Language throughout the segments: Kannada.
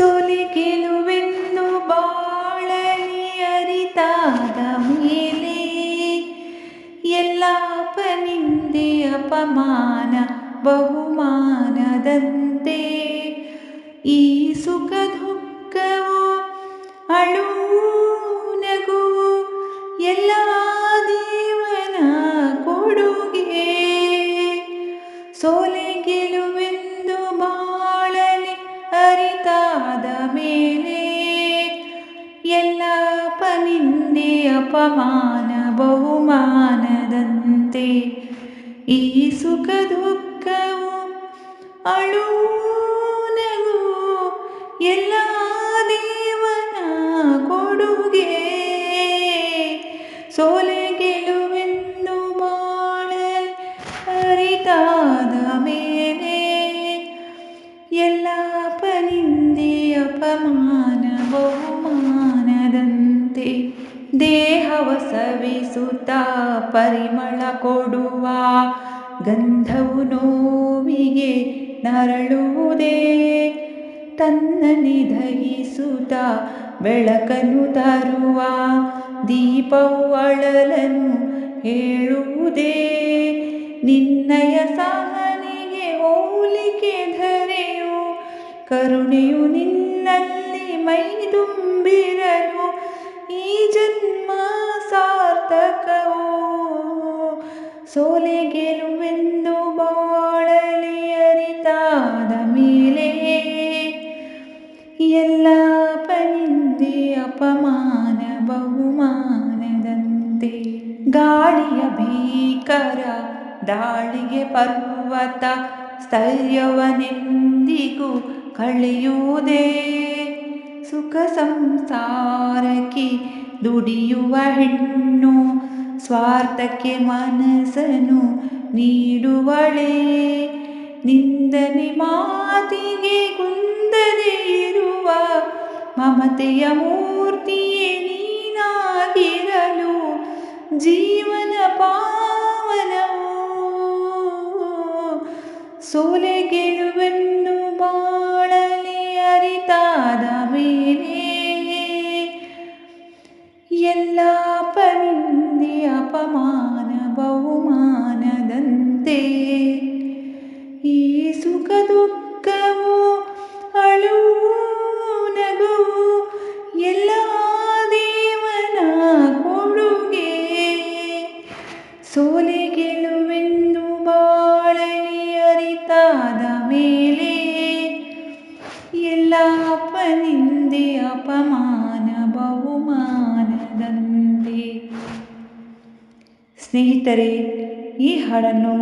ಸೋಲೆ ಗೆಲುವೆಂದು ಬಾಳಲಿ ಅರಿತಾದ ಮೇಲೆ ಎಲ್ಲ ಅಪನಿಂದೆ ಅಪಮಾನ ಬಹುಮಾನದಂತೆ ಈ ಸುಖ ದುಃಖವು ಅಳುವು ನಗುವು ಎಲ್ಲ ದೇವನ ಕೊಡುಗೆ. ಸೋಲೆ ಗೆಲುವೆಂದು ಬಾಳಲಿ ಅರಿತಾದ ಮೇಲೆ ಎಲ್ಲ ಅಪನಿಂದೆ ಅಪಮಾನ ಬಹುಮಾನದಂತೆ ಈ ಸುಖ ದುಃಖವು ಅಳುವು ನಗುವು ಎಲ್ಲ ದೇವನ ಕೊಡುಗೆ. ಸೋಲೆ ಗೆಲುವೆಂದು ಬಾಳಲಿ ಅರಿತಾದ ಮೇಲೆ ಎಲ್ಲ ಅಪನಿಂದೆ ಅಪಮಾನ ಬಹುಮಾನದಂತೆ ದೇಹವ ಸವಿಸುತ್ತ ಪರಿಮಳ ಕೊಡುವ ಗಂಧವು ನೋವಿಗೆ ನರಳುವುದೇ ತನ್ನನೆ ದಹಿಸುತ್ತ ಬೆಳಕನ್ನು ತರುವ ದೀಪವು ಅಳಲನ್ನು ಹೇಳುವುದೇ ನಿನ್ನಯ ಸಹನೆಗೆ ಹೋಲಿಕೆ ಧರೆಯು ಕರುಣೆಯು ನಿನ್ನಲ್ಲಿ ಮೈದುಂಬಿರಲು ಈ ಜನ್ಮ ಸಾರ್ಥಕವೋ. ಸೋಲೆ ಗೆಲುವೆಂದು ಬಾಳಲಿ ಅರಿತಾದ ಮೇಲೆ ಎಲ್ಲ ಅಪನಿಂದೆ ಅಪಮಾನ ಬಹುಮಾನದಂತೆ ಗಾಳಿಯ ಭೀಕರ ದಾಳಿಗೆ ಪರ್ವತ ಸ್ಥೈರ್ಯವನೆಂದಿಗೂ ಕಳೆಯುವುದೇ ಸುಖ ಸಂಸಾರಕ್ಕೆ ದುಡಿಯುವ ಹೆಣ್ಣು ಸ್ವಾರ್ಥಕ್ಕೆ ಮನಸ್ಸನ್ನು ನೀಡುವಳೆ ನಿಂದನೆ ಮಾತಿಗೆ ಕುಂದದೆ ಇರುವ ಮಮತೆಯ ಮೂರ್ತಿಯೇ ನೀನಾಗಿರಲು ಜೀವನ ಪಾವನವು. ಸೋಲೆ ಗೆಲುವೆಂದು ಬಾಳಲಿ ಅರಿತಾದ ಮೇಲೆ ಎಲ್ಲ ಅಪನಿಂದೆ ಅಪಮಾನ ಬಹುಮಾನದಂತೆ ಈ ಸುಖ ದುಃಖವು ಅಳುವು ನಗುವು ಎಲ್ಲ ದೇವನ ಕೊಡುಗೆ. ಸೋಲೆ ಗೆಲುವೆಂದು ಬಾಳಲಿ ಅರಿತಾದ ಮೇಲೆ ಎಲ್ಲ ಅಪನಿಂದೆ ಅಪಮಾನ ಬಹುಮಾನದಂತೆ. ಸ್ನೇಹಿತರೆ, ಈ ಹಾಡನ್ನು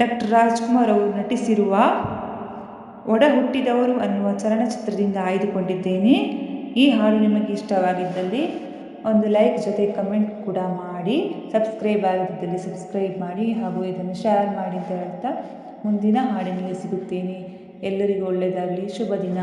ಡಾಕ್ಟರ್ ರಾಜ್ಕುಮಾರ್ ಅವರು ನಟಿಸಿರುವ ಒಡ ಹುಟ್ಟಿದವರು ಅನ್ನುವ ಚಲನಚಿತ್ರದಿಂದ ಆಯ್ದುಕೊಂಡಿದ್ದೇನೆ. ಈ ಹಾಡು ನಿಮಗೆ ಇಷ್ಟವಾಗಿದ್ದಲ್ಲಿ ಒಂದು ಲೈಕ್ ಜೊತೆ ಕಮೆಂಟ್ ಕೂಡ ಮಾಡಿ, ಸಬ್ಸ್ಕ್ರೈಬ್ ಆಗದಿದ್ದಲ್ಲಿ ಸಬ್ಸ್ಕ್ರೈಬ್ ಮಾಡಿ ಹಾಗೂ ಇದನ್ನು ಶೇರ್ ಮಾಡಿ ಅಂತ ಹೇಳ್ತಾ ಮುಂದಿನ ಹಾಡಿನಲ್ಲಿ ಸಿಗುತ್ತೇನೆ. ಎಲ್ಲರಿಗೂ ಒಳ್ಳೆಯದಾಗಲಿ. ಶುಭ ದಿನ.